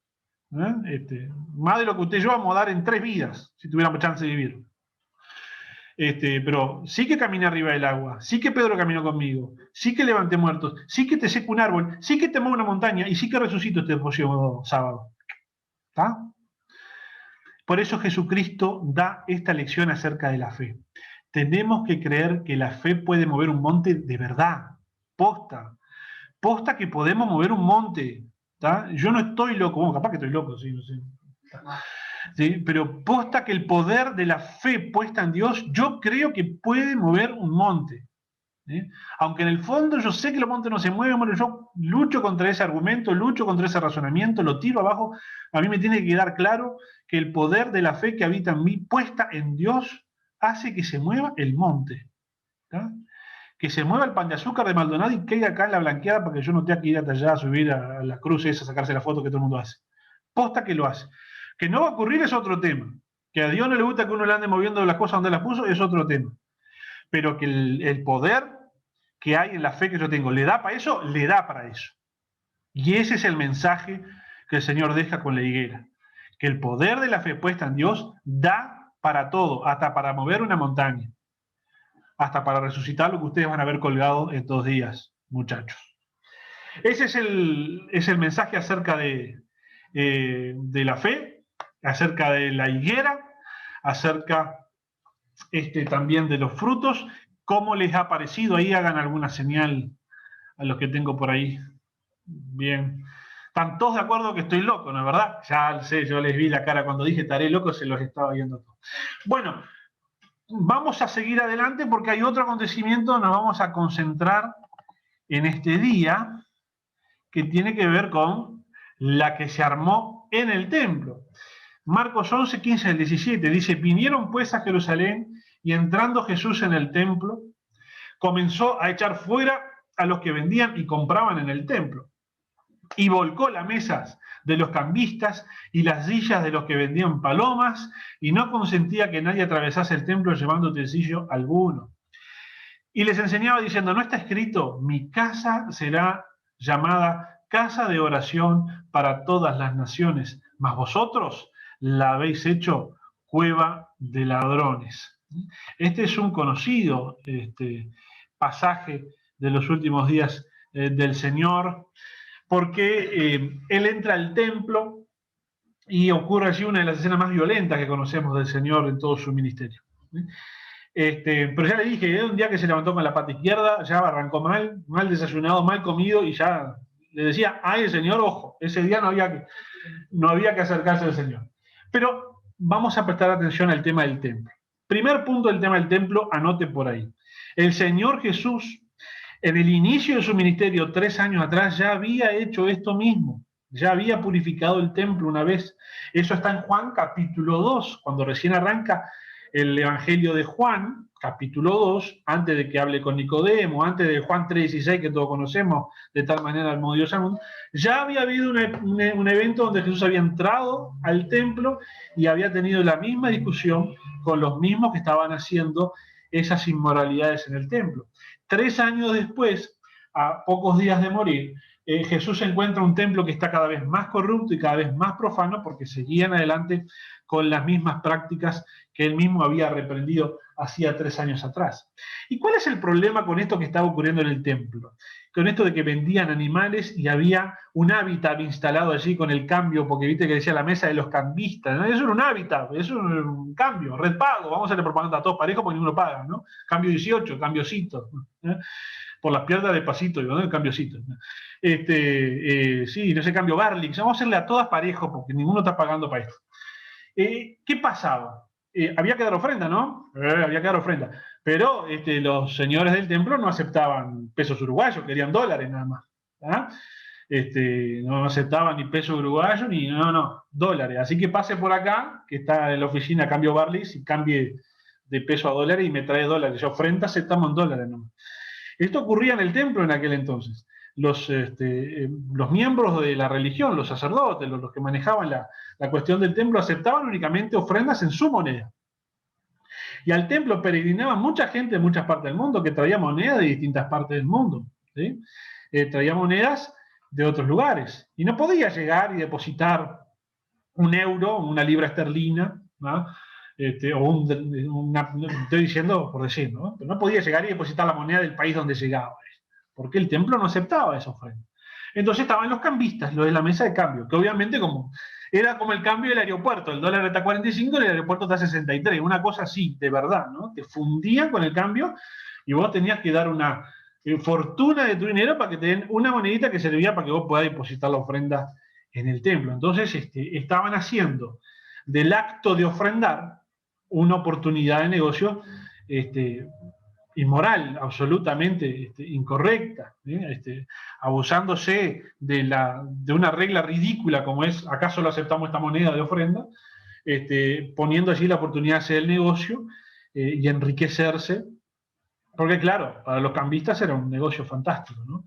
Más de lo que usted y yo vamos a dar en 3 vidas, si tuviéramos chance de vivir. Pero sí que caminé arriba del agua, sí que Pedro caminó conmigo, sí que levanté muertos, sí que te seco un árbol, sí que te muevo una montaña y sí que resucito este próximo sábado. ¿Está? Por eso Jesucristo da esta lección acerca de la fe. Tenemos que creer que la fe puede mover un monte de verdad, posta que podemos mover un monte. ¿Tá? Yo no estoy loco, bueno, capaz que estoy loco, sí, no sé. ¿Sí? Pero posta que el poder de la fe puesta en Dios, yo creo que puede mover un monte. ¿Sí? Aunque en el fondo yo sé que los montes no se mueven, bueno, yo lucho contra ese argumento, lucho contra ese razonamiento, lo tiro abajo. A mí me tiene que quedar claro que el poder de la fe que habita en mí, puesta en Dios, hace que se mueva el monte. ¿Tá? Que se mueva el pan de azúcar de Maldonado y caiga acá en la blanqueada para que yo no tenga que ir hasta allá a subir a la cruz esa, a sacarse la foto que todo el mundo hace. Posta que lo hace. Que no va a ocurrir es otro tema. Que a Dios no le gusta que uno le ande moviendo las cosas donde las puso es otro tema. Pero que el poder que hay en la fe que yo tengo, ¿le da para eso? Le da para eso. Y ese es el mensaje que el Señor deja con la higuera. Que el poder de la fe puesta en Dios da para todo, hasta para mover una montaña. Hasta para resucitar lo que ustedes van a ver colgado en 2 días, muchachos. Ese es el mensaje acerca de la fe, acerca de la higuera, acerca también de los frutos. ¿Cómo les ha parecido? Ahí hagan alguna señal a los que tengo por ahí. Bien. Están todos de acuerdo que estoy loco, ¿no es verdad? Ya sé, yo les vi la cara cuando dije estaré loco, se los estaba viendo todos. Bueno, vamos a seguir adelante porque hay otro acontecimiento, nos vamos a concentrar en este día que tiene que ver con la que se armó en el templo. Marcos 11, 15 al 17 dice: vinieron pues a Jerusalén y entrando Jesús en el templo, comenzó a echar fuera a los que vendían y compraban en el templo y volcó las mesas de los cambistas y las sillas de los que vendían palomas, y no consentía que nadie atravesase el templo llevando utensilio alguno. Y les enseñaba diciendo: ¿no está escrito, mi casa será llamada casa de oración para todas las naciones, mas vosotros la habéis hecho cueva de ladrones? Este es un conocido pasaje de los últimos días del Señor, porque Él entra al templo y ocurre allí una de las escenas más violentas que conocemos del Señor en todo su ministerio. Pero ya le dije, un día que se levantó con la pata izquierda, ya arrancó mal desayunado, mal comido, y ya le decía, ay, el Señor, ojo, ese día no había que acercarse al Señor. Pero vamos a prestar atención al tema del templo. Primer punto del tema del templo, anote por ahí. El Señor Jesús, en el inicio de su ministerio, 3 años atrás, ya había hecho esto mismo. Ya había purificado el templo una vez. Eso está en Juan capítulo 2, cuando recién arranca el Evangelio de Juan, capítulo 2, antes de que hable con Nicodemo, antes de Juan 3:16, que todos conocemos, de tal manera al modo Dios al mundo, ya había habido un evento donde Jesús había entrado al templo y había tenido la misma discusión con los mismos que estaban haciendo esas inmoralidades en el templo. 3 años después, a pocos días de morir, Jesús encuentra un templo que está cada vez más corrupto y cada vez más profano porque seguían adelante con las mismas prácticas que él mismo había reprendido hacía 3 años atrás. ¿Y cuál es el problema con esto que estaba ocurriendo en el templo? Con esto de que vendían animales y había un hábitat instalado allí con el cambio, porque viste que decía la mesa de los cambistas, ¿no? Eso era un hábitat, eso era un cambio, red pago, vamos a hacer propaganda a todos parejos porque ninguno paga, ¿no? Cambio 18, cambiocito, ¿no? Por las piernas de pasito, ¿no? El cambiocito. Sí, no sé, cambio Garlic, vamos a hacerle a todas parejos porque ninguno está pagando para esto. ¿Qué pasaba? Había que dar ofrenda, ¿no? Había que dar ofrenda. Pero los señores del templo no aceptaban pesos uruguayos, querían dólares nada más. ¿Ah? No aceptaban ni pesos uruguayos ni dólares. Así que pase por acá, que está en la oficina Cambio Barlis, y cambie de peso a dólares y me trae dólares. Yo ofrenda aceptamos en dólares nomás. Esto ocurría en el templo en aquel entonces. Los miembros de la religión, los sacerdotes, los que manejaban la cuestión del templo, aceptaban únicamente ofrendas en su moneda. Y al templo peregrinaba mucha gente de muchas partes del mundo que traía monedas de distintas partes del mundo, ¿sí? Traía monedas de otros lugares. Y no podía llegar y depositar €1, una libra esterlina, ¿no? Estoy diciendo por decir, ¿no? Pero no podía llegar y depositar la moneda del país donde llegaba, porque el templo no aceptaba esa ofrenda. Entonces estaban los cambistas, los de la mesa de cambio, que obviamente era como el cambio del aeropuerto, el dólar está a 45 y el aeropuerto está a 63, una cosa así, de verdad, ¿no? Te fundían con el cambio y vos tenías que dar una fortuna de tu dinero para que te den una monedita que servía para que vos puedas depositar la ofrenda en el templo. Entonces estaban haciendo del acto de ofrendar una oportunidad de negocio inmoral, absolutamente incorrecta, abusándose de una regla ridícula como es, ¿acá solo aceptamos esta moneda de ofrenda? Poniendo allí la oportunidad de hacer el negocio y enriquecerse, porque claro, para los cambistas era un negocio fantástico, ¿no?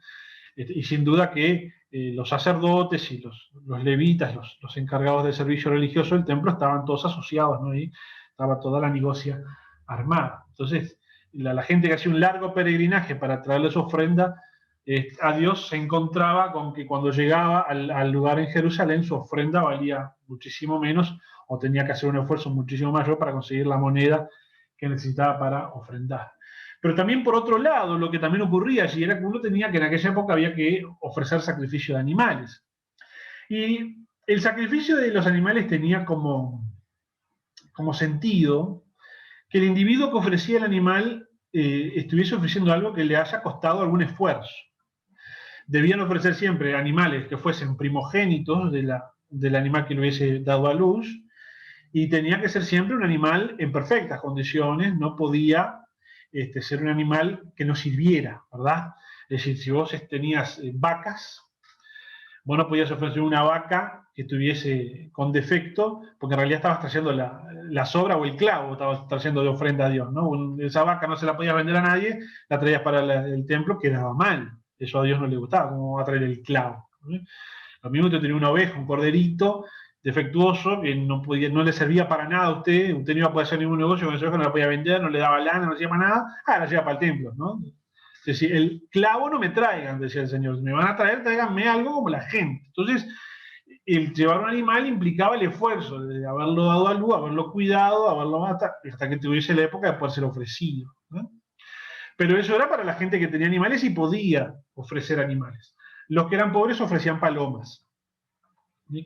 Y sin duda que los sacerdotes y los levitas, los encargados del servicio religioso del templo estaban todos asociados, ¿no? Y estaba toda la negocia armada. Entonces, la gente que hacía un largo peregrinaje para traerle su ofrenda a Dios se encontraba con que cuando llegaba al lugar en Jerusalén su ofrenda valía muchísimo menos o tenía que hacer un esfuerzo muchísimo mayor para conseguir la moneda que necesitaba para ofrendar. Pero también por otro lado, lo que también ocurría allí era que uno tenía que en aquella época había que ofrecer sacrificio de animales. Y el sacrificio de los animales tenía como sentido que el individuo que ofrecía el animal estuviese ofreciendo algo que le haya costado algún esfuerzo. Debían ofrecer siempre animales que fuesen primogénitos del animal que le hubiese dado a luz, y tenía que ser siempre un animal en perfectas condiciones, no podía ser un animal que no sirviera, ¿verdad? Es decir, si vos tenías vacas, vos no podías ofrecer una vaca que estuviese con defecto, porque en realidad estabas trayendo la sobra o el clavo, estabas trayendo de ofrenda a Dios, ¿no? Esa vaca no se la podías vender a nadie, la traías para el templo, quedaba mal. Eso a Dios no le gustaba, ¿cómo va a traer el clavo? ¿Sí? Lo mismo que tenía una oveja, un corderito defectuoso, que no le servía para nada a usted no iba a poder hacer ningún negocio con esa oveja, no la podía vender, no le daba lana, no hacía para nada, la lleva para el templo, ¿no? Es decir, el clavo no me traigan, decía el Señor, me van a traer, tráiganme algo como la gente. Entonces, el llevar un animal implicaba el esfuerzo de haberlo dado a luz, haberlo cuidado, haberlo matado, hasta que tuviese la época de poder ser ofrecido, ¿no? Pero eso era para la gente que tenía animales y podía ofrecer animales. Los que eran pobres ofrecían palomas.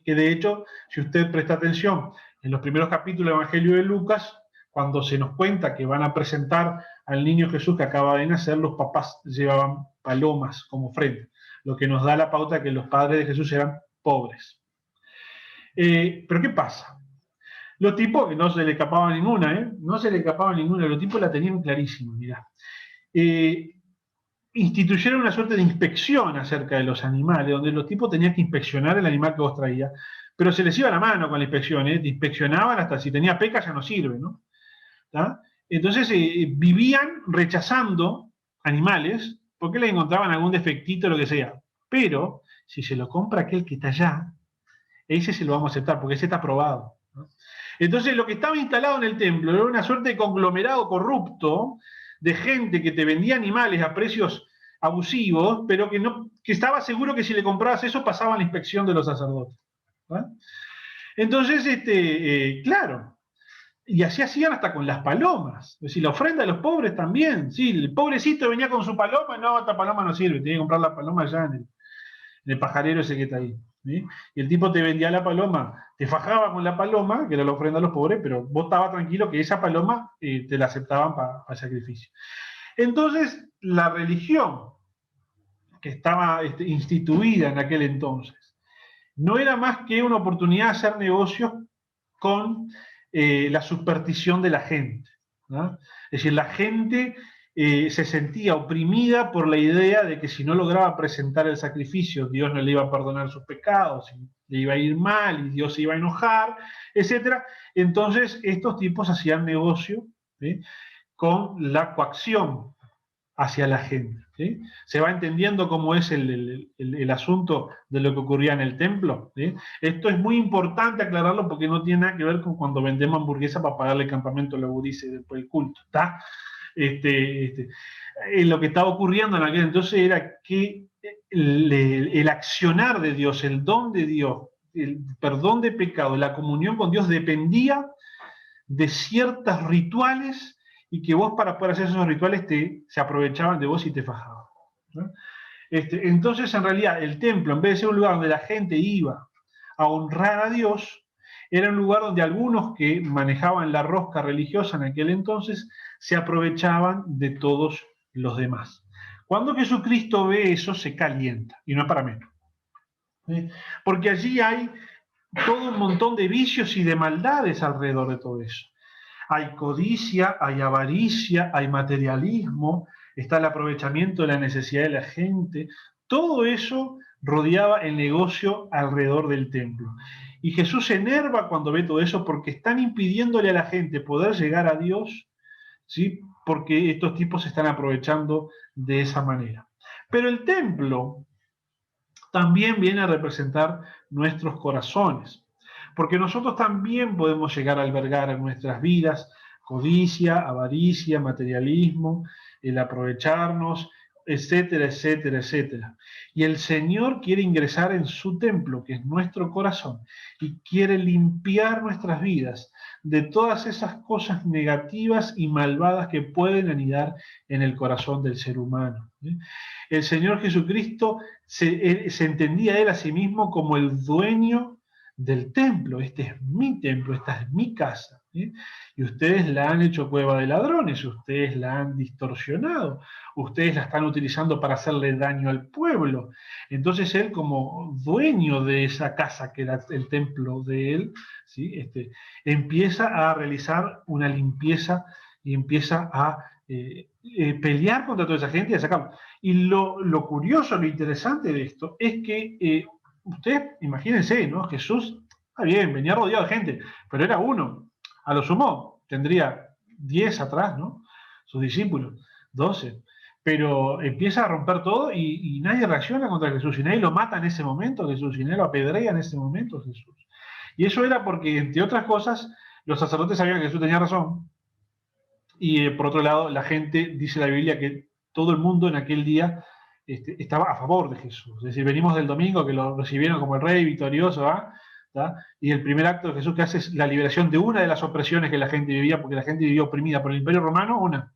Que de hecho, si usted presta atención, en los primeros capítulos del Evangelio de Lucas, cuando se nos cuenta que van a presentar al niño Jesús que acaba de nacer, los papás llevaban palomas como ofrenda, lo que nos da la pauta de que los padres de Jesús eran pobres. Pero ¿qué pasa? Los tipos, que no se le escapaba ninguna, no se le escapaba ninguna, los tipos la tenían clarísima, mirá. instituyeron una suerte de inspección acerca de los animales, donde los tipos tenían que inspeccionar el animal que vos traías, pero se les iba la mano con la inspección, te inspeccionaban hasta si tenía peca ya no sirve, ¿no? ¿Tá? Entonces vivían rechazando animales porque le encontraban algún defectito o lo que sea. Pero si se lo compra aquel que está allá, ese se lo vamos a aceptar porque ese está aprobado, ¿no? Entonces lo que estaba instalado en el templo era una suerte de conglomerado corrupto de gente que te vendía animales a precios abusivos, pero que estaba seguro que si le comprabas eso pasaba la inspección de los sacerdotes, ¿no? Entonces, claro, y así hacían hasta con las palomas. Es decir, la ofrenda de los pobres también. Sí, el pobrecito venía con su paloma, no, esta paloma no sirve, tenía que comprar la paloma allá en el pajarero ese que está ahí, ¿sí? Y el tipo te vendía la paloma, te fajaba con la paloma, que era la ofrenda a los pobres, pero vos estabas tranquilo que esa paloma te la aceptaban para sacrificio. Entonces, la religión que estaba instituida en aquel entonces no era más que una oportunidad de hacer negocios con la superstición de la gente, ¿no? Es decir, la gente se sentía oprimida por la idea de que si no lograba presentar el sacrificio, Dios no le iba a perdonar sus pecados, le iba a ir mal y Dios se iba a enojar, etc. Entonces, estos tipos hacían negocio, ¿sí?, con la coacción hacia la gente, ¿sí? Se va entendiendo cómo es el asunto de lo que ocurría en el templo, ¿sí? Esto es muy importante aclararlo porque no tiene nada que ver con cuando vendemos hamburguesa para pagarle el campamento a los gurises después del culto, ¿está? Lo que estaba ocurriendo en aquel entonces era que el accionar de Dios, el don de Dios, el perdón de pecado, la comunión con Dios dependía de ciertos rituales y que vos para poder hacer esos rituales se aprovechaban de vos y te fajaban, ¿no? Entonces, en realidad, el templo, en vez de ser un lugar donde la gente iba a honrar a Dios, era un lugar donde algunos que manejaban la rosca religiosa en aquel entonces se aprovechaban de todos los demás. Cuando Jesucristo ve eso, se calienta, y no es para menos, ¿sí? Porque allí hay todo un montón de vicios y de maldades alrededor de todo eso. Hay codicia, hay avaricia, hay materialismo, está el aprovechamiento de la necesidad de la gente. Todo eso rodeaba el negocio alrededor del templo. Y Jesús se enerva cuando ve todo eso porque están impidiéndole a la gente poder llegar a Dios, ¿sí?, porque estos tipos se están aprovechando de esa manera. Pero el templo también viene a representar nuestros corazones, porque nosotros también podemos llegar a albergar en nuestras vidas codicia, avaricia, materialismo, el aprovecharnos, etcétera, etcétera, etcétera. Y el Señor quiere ingresar en su templo, que es nuestro corazón, y quiere limpiar nuestras vidas de todas esas cosas negativas y malvadas que pueden anidar en el corazón del ser humano, ¿sí? El Señor Jesucristo se entendía a él a sí mismo como el dueño del templo. Este es mi templo, esta es mi casa, ¿sí? Y ustedes la han hecho cueva de ladrones, ustedes la han distorsionado, ustedes la están utilizando para hacerle daño al pueblo. Entonces él, como dueño de esa casa que era el templo de él, ¿sí?, empieza a realizar una limpieza y empieza a pelear contra toda esa gente y a sacarlo. Y lo curioso, lo interesante de esto es que ustedes imagínense, ¿no? Jesús, está bien, venía rodeado de gente, pero era uno. A lo sumo tendría 10 atrás, ¿no? Sus discípulos, 12. Pero empieza a romper todo y nadie reacciona contra Jesús, y nadie lo mata en ese momento Jesús, y nadie lo apedrea en ese momento Jesús. Y eso era porque, entre otras cosas, los sacerdotes sabían que Jesús tenía razón, y por otro lado, la gente, dice la Biblia, que todo el mundo en aquel día estaba a favor de Jesús. Es decir, venimos del domingo que lo recibieron como el rey victorioso, ¿tá? Y el primer acto de Jesús que hace es la liberación de una de las opresiones que la gente vivía, porque la gente vivía oprimida por el Imperio Romano, una,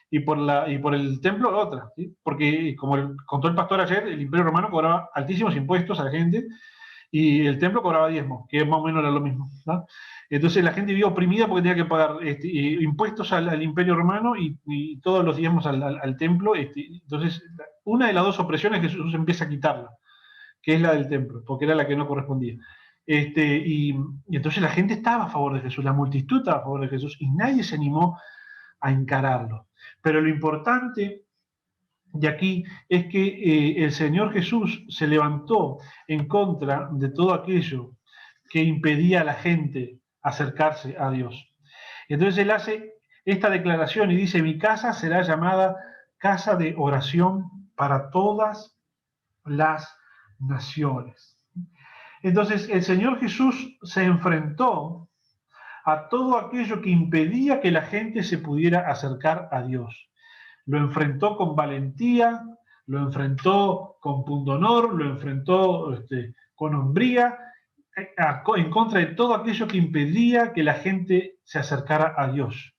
y por el templo, otra, ¿sí? Porque, como contó el pastor ayer, el Imperio Romano cobraba altísimos impuestos a la gente, y el templo cobraba diezmos, que más o menos era lo mismo, ¿no? Entonces la gente vivía oprimida porque tenía que pagar impuestos al Imperio Romano y todos los diezmos al templo. Entonces, una de las dos opresiones Jesús empieza a quitarla, que es la del templo, porque era la que no correspondía. Y entonces la gente estaba a favor de Jesús, la multitud estaba a favor de Jesús, y nadie se animó a encararlo. Pero lo importante de aquí es que el Señor Jesús se levantó en contra de todo aquello que impedía a la gente acercarse a Dios. Entonces él hace esta declaración y dice: mi casa será llamada casa de oración para todas las naciones. Entonces el Señor Jesús se enfrentó a todo aquello que impedía que la gente se pudiera acercar a Dios. Lo enfrentó con valentía, lo enfrentó con pundonor, lo enfrentó con hombría, en contra de todo aquello que impedía que la gente se acercara a Dios.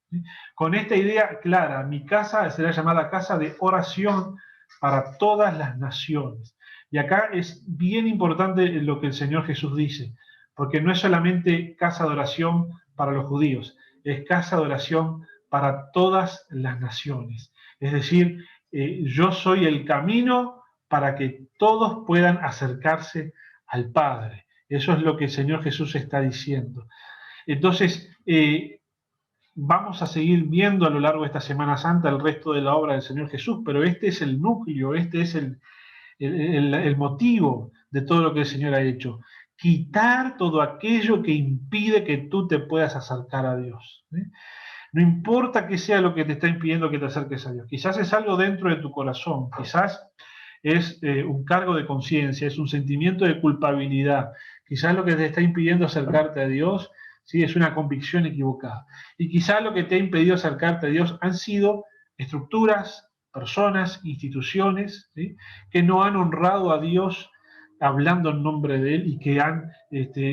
Con esta idea clara: mi casa será llamada casa de oración para todas las naciones. Y acá es bien importante lo que el Señor Jesús dice, porque no es solamente casa de oración para los judíos, es casa de oración para todas las naciones. Es decir, yo soy el camino para que todos puedan acercarse al Padre. Eso es lo que el Señor Jesús está diciendo. Entonces, vamos a seguir viendo a lo largo de esta Semana Santa el resto de la obra del Señor Jesús, pero este es el núcleo, este es el motivo de todo lo que el Señor ha hecho. Quitar todo aquello que impide que tú te puedas acercar a Dios. No importa qué sea lo que te está impidiendo que te acerques a Dios. Quizás es algo dentro de tu corazón, quizás es un cargo de conciencia, es un sentimiento de culpabilidad. Quizás lo que te está impidiendo acercarte a Dios, ¿sí?, es una convicción equivocada. Y quizás lo que te ha impedido acercarte a Dios han sido estructuras, personas, instituciones, ¿sí?, que no han honrado a Dios hablando en nombre de Él y que han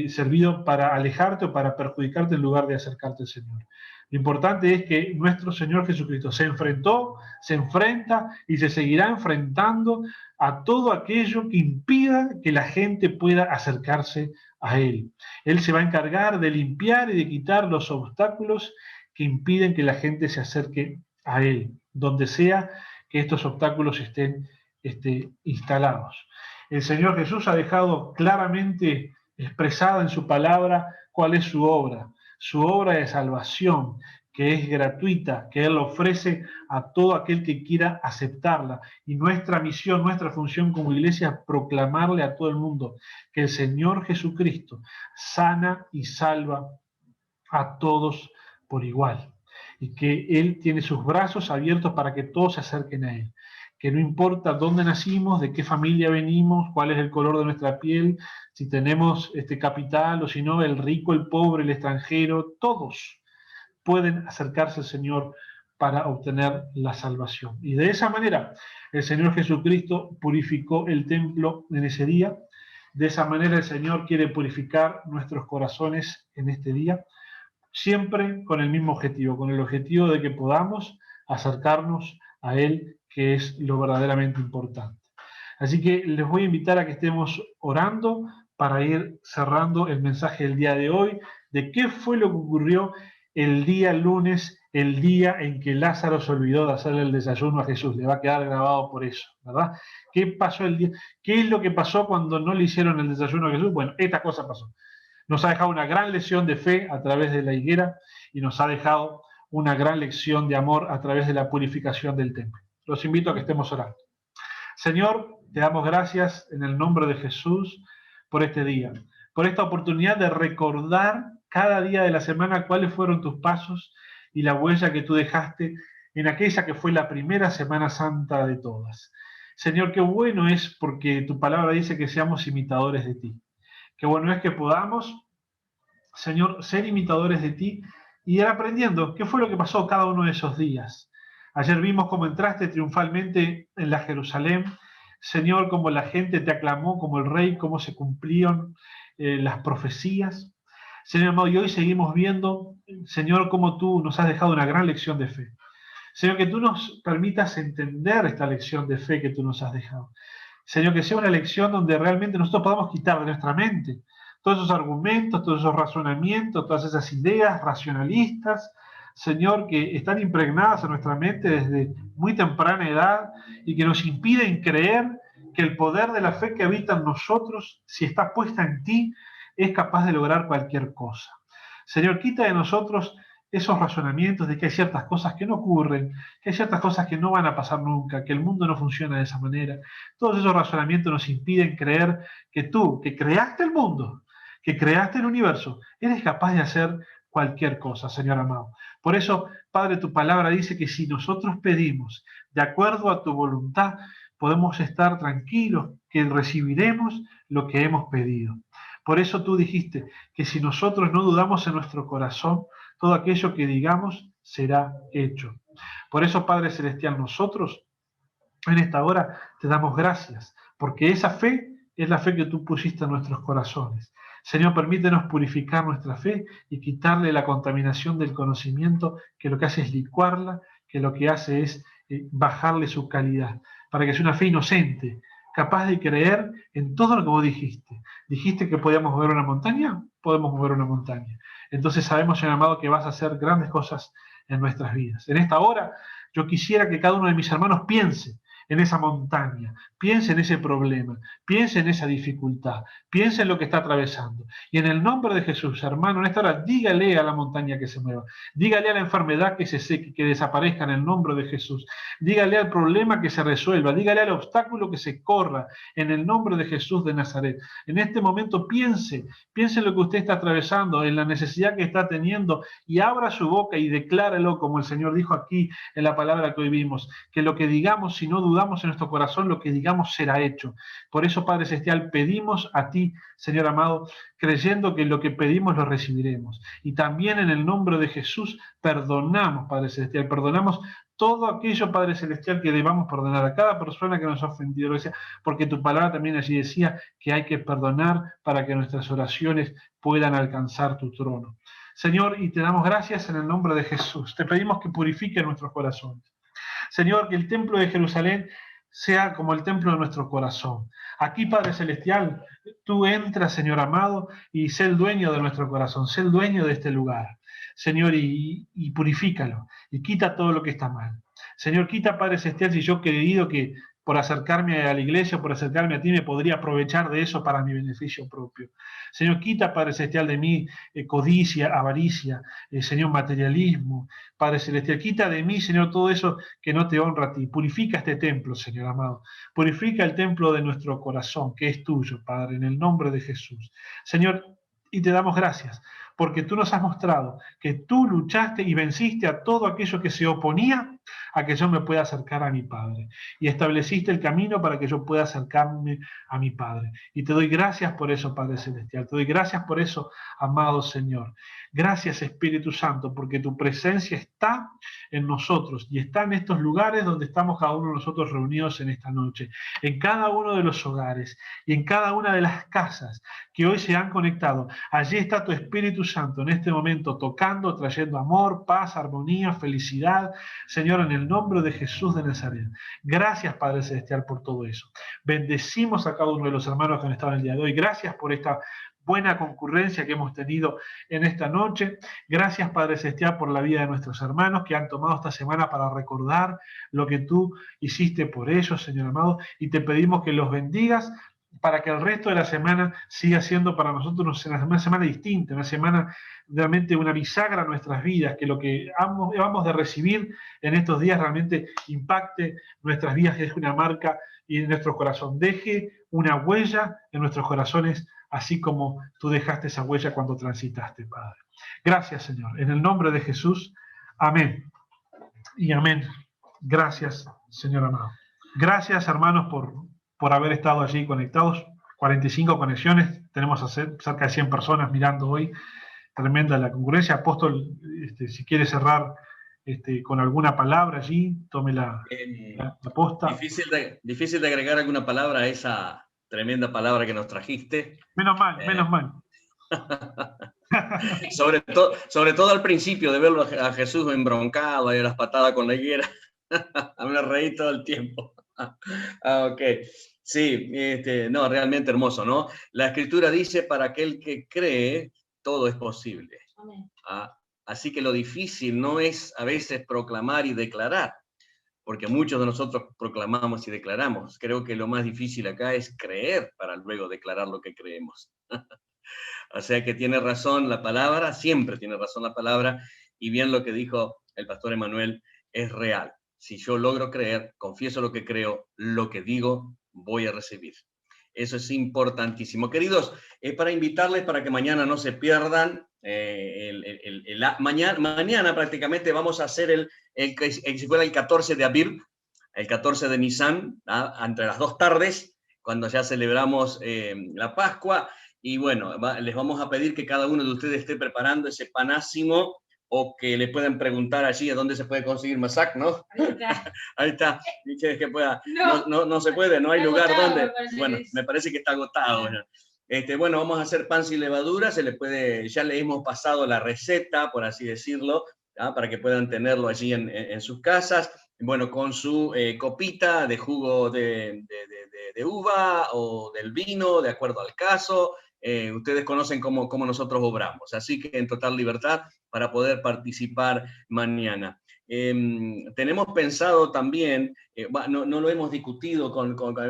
servido para alejarte o para perjudicarte en lugar de acercarte al Señor. Lo importante es que nuestro Señor Jesucristo se enfrentó, se enfrenta y se seguirá enfrentando a todo aquello que impida que la gente pueda acercarse a Él. Él se va a encargar de limpiar y de quitar los obstáculos que impiden que la gente se acerque a Él, donde sea que estos obstáculos estén instalados. El Señor Jesús ha dejado claramente expresada en su palabra cuál es su obra de salvación, que es gratuita, que Él ofrece a todo aquel que quiera aceptarla. Y nuestra misión, nuestra función como iglesia es proclamarle a todo el mundo que el Señor Jesucristo sana y salva a todos por igual, y que Él tiene sus brazos abiertos para que todos se acerquen a Él. Que no importa dónde nacimos, de qué familia venimos, cuál es el color de nuestra piel, si tenemos capital o si no, el rico, el pobre, el extranjero, todos pueden acercarse al Señor para obtener la salvación. Y de esa manera el Señor Jesucristo purificó el templo en ese día. De esa manera el Señor quiere purificar nuestros corazones en este día, siempre con el mismo objetivo, con el objetivo de que podamos acercarnos a Él, que es lo verdaderamente importante. Así que les voy a invitar a que estemos orando para ir cerrando el mensaje del día de hoy, de qué fue lo que ocurrió el día lunes, el día en que Lázaro se olvidó de hacerle el desayuno a Jesús. Le va a quedar grabado por eso, ¿verdad? ¿Qué pasó el día? ¿Qué es lo que pasó cuando no le hicieron el desayuno a Jesús? Bueno, esta cosa pasó. Nos ha dejado una gran lección de fe a través de la higuera y nos ha dejado una gran lección de amor a través de la purificación del templo. Los invito a que estemos orando. Señor, te damos gracias en el nombre de Jesús por este día, por esta oportunidad de recordar cada día de la semana cuáles fueron tus pasos y la huella que tú dejaste en aquella que fue la primera Semana Santa de todas. Señor, qué bueno es, porque tu palabra dice que seamos imitadores de ti. Qué bueno es que podamos, Señor, ser imitadores de ti y ir aprendiendo qué fue lo que pasó cada uno de esos días. Ayer vimos cómo entraste triunfalmente en la Jerusalén, Señor, cómo la gente te aclamó como el rey, cómo se cumplieron las profecías. Señor amado, y hoy seguimos viendo, Señor, cómo tú nos has dejado una gran lección de fe. Señor, que tú nos permitas entender esta lección de fe que tú nos has dejado. Señor, que sea una lección donde realmente nosotros podamos quitar de nuestra mente todos esos argumentos, todos esos razonamientos, todas esas ideas racionalistas, Señor, que están impregnadas en nuestra mente desde muy temprana edad y que nos impiden creer que el poder de la fe que habita en nosotros, si está puesta en ti, es capaz de lograr cualquier cosa. Señor, quita de nosotros esos razonamientos de que hay ciertas cosas que no ocurren, que hay ciertas cosas que no van a pasar nunca, que el mundo no funciona de esa manera. Todos esos razonamientos nos impiden creer que tú, que creaste el mundo, que creaste el universo, eres capaz de hacer cualquier cosa, Señor amado. Por eso, Padre, tu palabra dice que si nosotros pedimos de acuerdo a tu voluntad, podemos estar tranquilos que recibiremos lo que hemos pedido. Por eso tú dijiste que si nosotros no dudamos en nuestro corazón, todo aquello que digamos será hecho. Por eso, Padre Celestial, nosotros en esta hora te damos gracias, porque esa fe es la fe que tú pusiste en nuestros corazones. Señor, permítenos purificar nuestra fe y quitarle la contaminación del conocimiento, que lo que hace es licuarla, que lo que hace es bajarle su calidad, para que sea una fe inocente, capaz de creer en todo lo que vos dijiste. Dijiste que podíamos mover una montaña, podemos mover una montaña. Entonces sabemos, Señor amado, que vas a hacer grandes cosas en nuestras vidas. En esta hora, yo quisiera que cada uno de mis hermanos piense en esa montaña, piense en ese problema, piense en esa dificultad, piense en lo que está atravesando. Y en el nombre de Jesús, hermano, en esta hora, dígale a la montaña que se mueva, dígale a la enfermedad que se seque, que desaparezca en el nombre de Jesús, dígale al problema que se resuelva, dígale al obstáculo que se corra en el nombre de Jesús de Nazaret. En este momento piense en lo que usted está atravesando, en la necesidad que está teniendo, y abra su boca y declárelo como el Señor dijo aquí en la palabra que hoy vimos, que lo que digamos, si no dudamos en nuestro corazón, lo que digamos será hecho. Por eso, Padre Celestial, pedimos a ti, Señor amado, creyendo que lo que pedimos lo recibiremos. Y también en el nombre de Jesús perdonamos, Padre Celestial, perdonamos todo aquello, Padre Celestial, que debamos perdonar a cada persona que nos ha ofendido, porque tu palabra también allí decía que hay que perdonar para que nuestras oraciones puedan alcanzar tu trono. Señor, y te damos gracias en el nombre de Jesús. Te pedimos que purifique nuestros corazones. Señor, que el templo de Jerusalén sea como el templo de nuestro corazón. Aquí, Padre Celestial, tú entras, Señor amado, y sé el dueño de nuestro corazón, sé el dueño de este lugar, Señor, y purifícalo, y quita todo lo que está mal. Señor, quita, Padre Celestial, si yo he creído que por acercarme a la iglesia, por acercarme a ti, me podría aprovechar de eso para mi beneficio propio. Señor, quita, Padre Celestial, de mí codicia, avaricia, Señor, materialismo. Padre Celestial, quita de mí, Señor, todo eso que no te honra a ti. Purifica este templo, Señor amado. Purifica el templo de nuestro corazón, que es tuyo, Padre, en el nombre de Jesús. Señor, y te damos gracias, porque tú nos has mostrado que tú luchaste y venciste a todo aquello que se oponía a que yo me pueda acercar a mi Padre. Y estableciste el camino para que yo pueda acercarme a mi Padre. Y te doy gracias por eso, Padre Celestial. Te doy gracias por eso, amado Señor. Gracias, Espíritu Santo, porque tu presencia está en nosotros y está en estos lugares donde estamos cada uno de nosotros reunidos en esta noche, en cada uno de los hogares y en cada una de las casas que hoy se han conectado. Allí está tu Espíritu Santo en este momento tocando, trayendo amor, paz, armonía, felicidad, Señor, en el nombre de Jesús de Nazaret. Gracias, Padre Celestial, por todo eso. Bendecimos a cada uno de los hermanos que han estado en el día de hoy. Gracias por esta buena concurrencia que hemos tenido en esta noche. Gracias, Padre Celestial, por la vida de nuestros hermanos que han tomado esta semana para recordar lo que tú hiciste por ellos, Señor amado, y te pedimos que los bendigas para que el resto de la semana siga siendo para nosotros una semana distinta, una semana realmente una bisagra en nuestras vidas, que lo que vamos de recibir en estos días realmente impacte nuestras vidas, que deje una marca y en nuestro corazón, deje una huella en nuestros corazones, así como tú dejaste esa huella cuando transitaste, Padre. Gracias, Señor. En el nombre de Jesús, amén. Y amén. Gracias, Señor amado. Gracias, hermanos, por haber estado allí conectados. 45 conexiones. Tenemos cerca de 100 personas mirando hoy. Tremenda la concurrencia. Apóstol, si quiere cerrar con alguna palabra allí, tome la posta. Difícil de agregar alguna palabra a esa tremenda palabra que nos trajiste. Menos mal. sobre todo al principio de verlo a Jesús embroncado y las patadas con la higuera. Me reí todo el tiempo. Ok. Sí, no, realmente hermoso, ¿no? La Escritura dice, para aquel que cree, todo es posible. Amén. Así que lo difícil no es a veces proclamar y declarar, porque muchos de nosotros proclamamos y declaramos. Creo que lo más difícil acá es creer para luego declarar lo que creemos. O sea que tiene razón la palabra, siempre tiene razón la palabra, y bien lo que dijo el pastor Emanuel, es real. Si yo logro creer, confieso lo que creo, lo que digo, voy a recibir. Eso es importantísimo. Queridos, para invitarles para que mañana no se pierdan, mañana prácticamente vamos a hacer si fuera el 14 de Abril, el 14 de Nisan, entre las 2 tardes, cuando ya celebramos la Pascua. Y bueno, les vamos a pedir que cada uno de ustedes esté preparando ese panásimo, o que le puedan preguntar allí a dónde se puede conseguir masac, ¿no? Ahí está. Que pueda. No se puede, no hay está lugar agotado, donde. Bueno, me parece que está agotado. Bueno, vamos a hacer pan sin levadura, ya le hemos pasado la receta, por así decirlo, ¿ya? Para que puedan tenerlo allí en sus casas. Bueno, con su copita de jugo de uva o del vino, de acuerdo al caso. Ustedes conocen cómo nosotros obramos, así que en total libertad para poder participar mañana. Tenemos pensado también, no lo hemos discutido,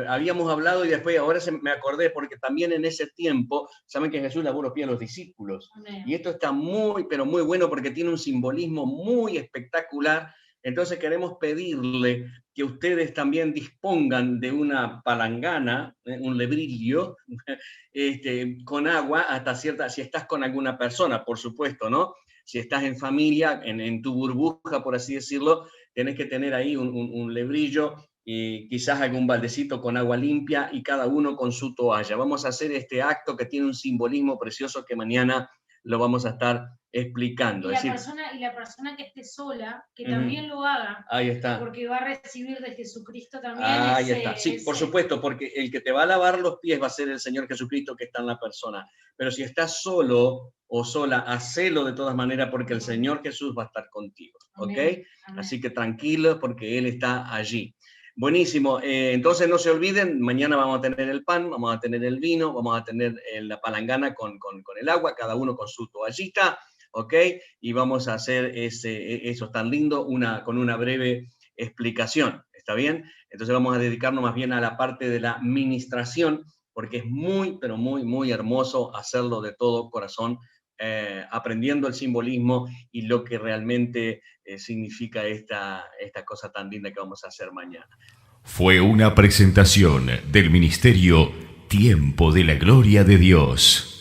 habíamos hablado y después ahora me acordé, porque también en ese tiempo, saben que Jesús lavó los pies a los discípulos. Amén. Y esto está muy, pero muy bueno, porque tiene un simbolismo muy espectacular. Entonces queremos pedirle que ustedes también dispongan de una palangana, un lebrillo, con agua hasta cierta, si estás con alguna persona, por supuesto, ¿no? Si estás en familia, en tu burbuja, por así decirlo, tenés que tener ahí un lebrillo y quizás algún baldecito con agua limpia y cada uno con su toalla. Vamos a hacer este acto que tiene un simbolismo precioso que mañana lo vamos a estar explicando. Y la persona que esté sola, que también lo haga. Ahí está. Porque va a recibir de Jesucristo también. Ahí está. Sí, por supuesto, porque el que te va a lavar los pies va a ser el Señor Jesucristo que está en la persona. Pero si estás solo o sola, hacelo de todas maneras, porque el Señor Jesús va a estar contigo. ¿Ok? Amén. Así que tranquilo, porque Él está allí. Buenísimo. Entonces no se olviden, mañana vamos a tener el pan, vamos a tener el vino, vamos a tener la palangana con el agua, cada uno con su toallita, ¿ok? Y vamos a hacer eso tan lindo con una breve explicación, ¿está bien? Entonces vamos a dedicarnos más bien a la parte de la ministración, porque es muy, pero muy, muy hermoso hacerlo de todo corazón, aprendiendo el simbolismo y lo que realmente significa esta cosa tan linda que vamos a hacer mañana. Fue una presentación del Ministerio Tiempo de la Gloria de Dios.